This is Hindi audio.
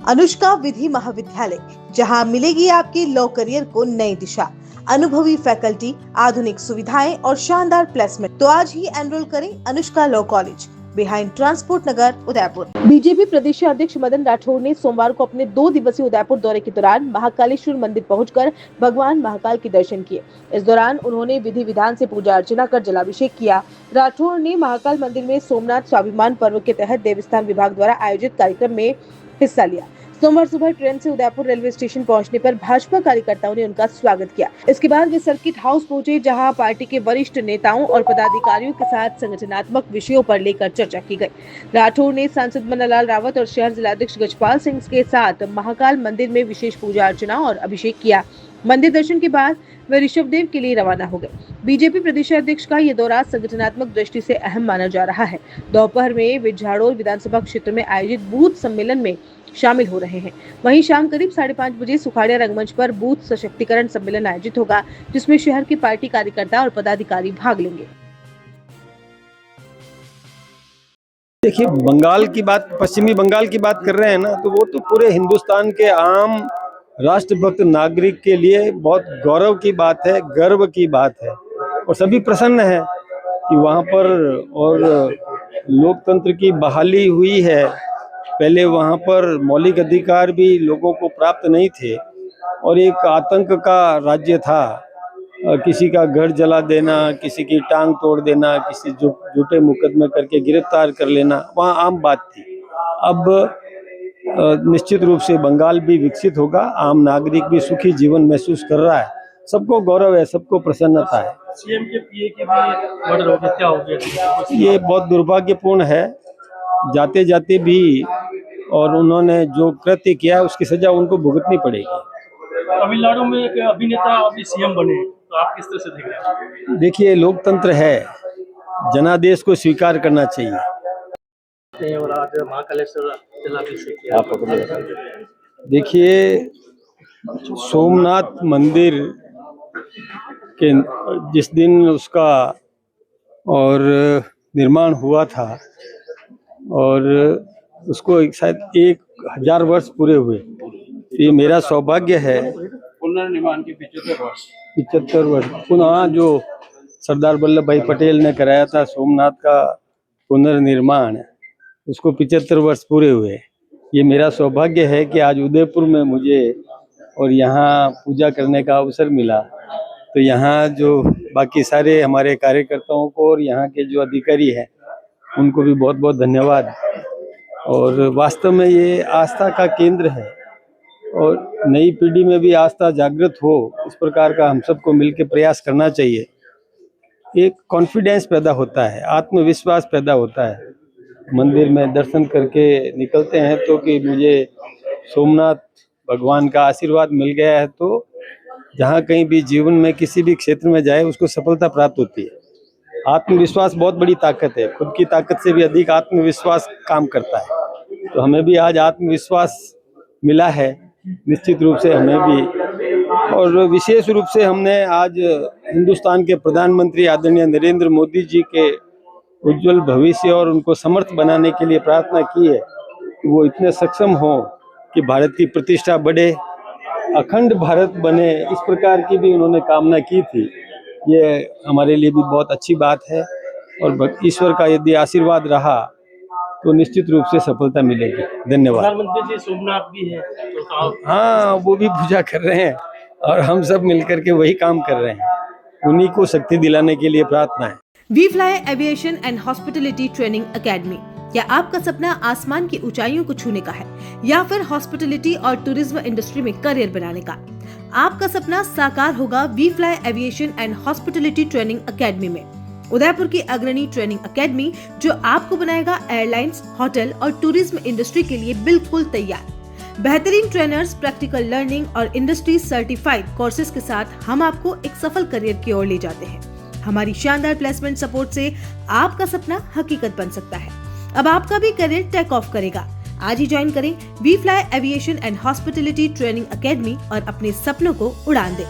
अनुष्का विधि महाविद्यालय, जहां मिलेगी आपके लॉ करियर को नई दिशा, अनुभवी फैकल्टी, आधुनिक सुविधाएं और शानदार प्लेसमेंट। तो आज ही एनरोल करें Anushka law college, behind transport Nagar, Udaipur. BJP प्रदेश अध्यक्ष मदन राठौड़ ने सोमवार को अपने 2 दिवसीय उदयपुर दौरे के दौरान महाकालेश्वर मंदिर पहुंचकर भगवान महाकाल के दर्शन किए। इस दौरान उन्होंने विधि विधान से पूजा अर्चना कर जलाभिषेक किया। राठौड़ ने महाकाल मंदिर में सोमनाथ स्वाभिमान पर्व के तहत देवस्थान विभाग द्वारा आयोजित कार्यक्रम में हिस्सा लिया। सोमवार सुबह ट्रेन से उदयपुर रेलवे स्टेशन पहुंचने पर भाजपा कार्यकर्ताओं ने उनका स्वागत किया। इसके बाद वे सर्किट हाउस पहुंचे, जहां पार्टी के वरिष्ठ नेताओं और पदाधिकारियों के साथ संगठनात्मक विषयों पर लेकर चर्चा की गई। राठौड़ ने सांसद मन्नालाल रावत और शहर जिलाध्यक्ष गजपाल सिंह के साथ महाकाल मंदिर में विशेष पूजा अर्चना और अभिषेक किया। मंदिर दर्शन के बाद वे ऋषभदेव के लिए रवाना हो गए। बीजेपी प्रदेश अध्यक्ष का ये दौरा संगठनात्मक दृष्टि से अहम माना जा रहा है। दोपहर में वे झाड़ोल विधानसभा क्षेत्र में आयोजित बूथ सम्मेलन में शामिल हो रहे हैं। वहीं शाम करीब 5:30 बजे सुखाड़िया रंगमंच पर बूथ सशक्तिकरण सम्मेलन आयोजित होगा, जिसमें शहर के पार्टी कार्यकर्ता और पदाधिकारी भाग लेंगे। देखिए, बंगाल की बात, पश्चिमी बंगाल की बात कर रहे हैं ना, तो वो तो पूरे हिंदुस्तान के आम राष्ट्रभक्त नागरिक के लिए बहुत गौरव की बात है, गर्व की बात है। और सभी प्रसन्न हैं कि वहाँ पर और लोकतंत्र की बहाली हुई है। पहले वहाँ पर मौलिक अधिकार भी लोगों को प्राप्त नहीं थे और एक आतंक का राज्य था। किसी का घर जला देना, किसी की टांग तोड़ देना, किसी झूठे मुकदमे करके गिरफ्तार कर लेना वहाँ आम बात थी। अब निश्चित रूप से बंगाल भी विकसित होगा, आम नागरिक भी सुखी जीवन महसूस कर रहा है। सबको गौरव है, सबको प्रसन्नता है। सीएम के पीए के भी मर्डर हो गया, क्या हो गया? ये बहुत दुर्भाग्यपूर्ण है। जाते जाते भी और उन्होंने जो कृत्य किया है उसकी सजा उनको भुगतनी पड़ेगी। तमिलनाडु में एक अभिनेता अभी सीएम बने, तो आप किस तरह से देख रहे हैं? देखिए, लोकतंत्र है, जनादेश को स्वीकार करना चाहिए। और आज महाकालेश्वर जलाभिषेक किया। देखिए, सोमनाथ मंदिर के जिस दिन उसका और निर्माण हुआ था और उसको शायद 1000 वर्ष पूरे हुए। ये मेरा सौभाग्य है। पुनर्निर्माण के 75 वर्ष पुनः जो सरदार वल्लभ भाई पटेल ने कराया था सोमनाथ का पुनर्निर्माण, उसको 75 वर्ष पूरे हुए। ये मेरा सौभाग्य है कि आज उदयपुर में मुझे और यहाँ पूजा करने का अवसर मिला। तो यहाँ जो बाकी सारे हमारे कार्यकर्ताओं को और यहाँ के जो अधिकारी हैं उनको भी बहुत बहुत धन्यवाद। और वास्तव में ये आस्था का केंद्र है और नई पीढ़ी में भी आस्था जागृत हो, इस प्रकार का हम सबको मिलकर प्रयास करना चाहिए। एक कॉन्फिडेंस पैदा होता है, आत्मविश्वास पैदा होता है। मंदिर में दर्शन करके निकलते हैं तो कि मुझे सोमनाथ भगवान का आशीर्वाद मिल गया है, तो जहाँ कहीं भी जीवन में किसी भी क्षेत्र में जाए उसको सफलता प्राप्त होती है। आत्मविश्वास बहुत बड़ी ताकत है, खुद की ताकत से भी अधिक आत्मविश्वास काम करता है। तो हमें भी आज आत्मविश्वास मिला है, निश्चित रूप से हमें भी। और विशेष रूप से हमने आज हिंदुस्तान के प्रधानमंत्री आदरणीय नरेंद्र मोदी जी के उज्जवल भविष्य और उनको समर्थ बनाने के लिए प्रार्थना की है कि वो इतने सक्षम हो कि भारत की प्रतिष्ठा बढ़े, अखंड भारत बने। इस प्रकार की भी उन्होंने कामना की थी। ये हमारे लिए भी बहुत अच्छी बात है और ईश्वर का यदि आशीर्वाद रहा तो निश्चित रूप से सफलता मिलेगी। धन्यवाद। प्रधानमंत्री जी सोमनाथ भी है, तो हाँ, वो भी पूजा कर रहे हैं और हम सब मिलकर के वही काम कर रहे हैं। उन्हीं को शक्ति दिलाने के लिए प्रार्थना है। We fly aviation and hospitality training academy. क्या आपका सपना आसमान की ऊंचाइयों को छूने का है या फिर हॉस्पिटलिटी और टूरिज्म इंडस्ट्री में करियर बनाने का? आपका सपना साकार होगा we fly aviation and hospitality training academy में। उदयपुर की अग्रणी ट्रेनिंग एकेडमी जो आपको बनाएगा एयरलाइंस, होटल और टूरिज्म इंडस्ट्री के लिए बिल्कुल तैयार। बेहतरीन ट्रेनर्स, प्रैक्टिकल लर्निंग और इंडस्ट्री सर्टिफाइड कोर्सेज के साथ हम आपको एक सफल करियर की ओर ले जाते हैं। हमारी शानदार प्लेसमेंट सपोर्ट से आपका सपना हकीकत बन सकता है। अब आपका भी करियर टेक ऑफ करेगा। आज ही ज्वाइन करें we fly aviation and hospitality training academy और अपने सपनों को उड़ान दें।